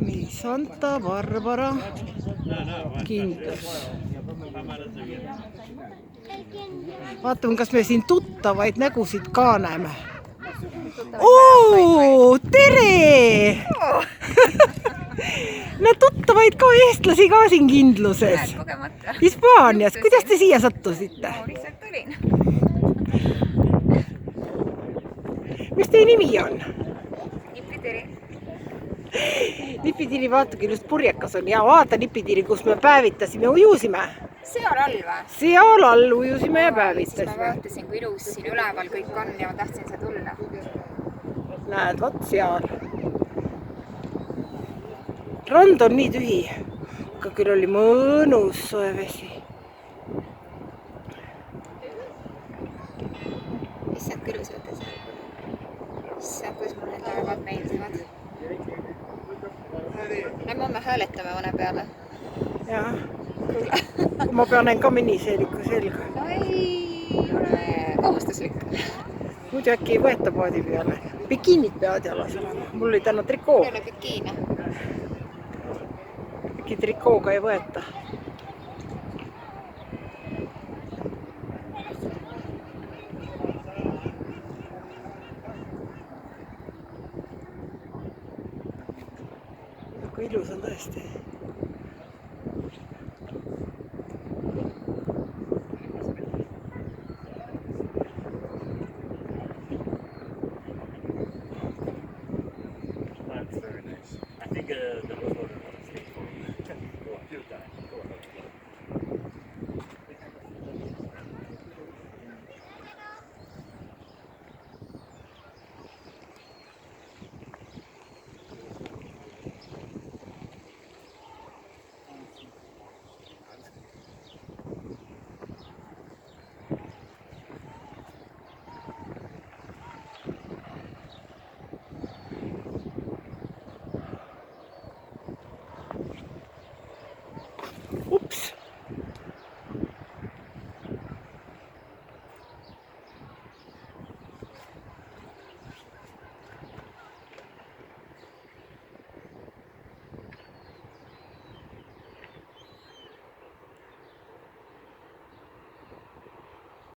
nii, Santa Barbara kindlus. Vaatame, kas me siin tuttavaid nägusid ka näeme. Oo, tere! No tuttavaid ka eestlasi ka siin kindluses. Hispaanias. Kuidas te siia sattusite? Lihtsalt tulin. Mis teie nimi on? Nipitiri. Nipitiri, vaatagi, just purjekas on. Ja vaata Nipitiri, kus me päevitasime, ujusime. Seal all või? Seal all ujusime ja Siis ma päevitasime. vaatasin, kui ilus siin üleval kõik on ja ma tahtsin see tulla. Näed, vot seal. Rand on nii tühi, aga küll oli mõnus soe vesi. Issand, kui ilus võtta seal. Issand, kus mul need laevad meeldivad. Lähme homme hääletame vana peale. Jah. Ma pean ka miniseeliku selga. Ei ole kohustuslik. Muidu äkki ei võeta paadi peale. Bikiinid peavad jalas olema. Mul oli täna trikoo. Ei ole bikiine. Äkki trikooga ei võeta. Kui ilus on tõesti. That's very nice. I think the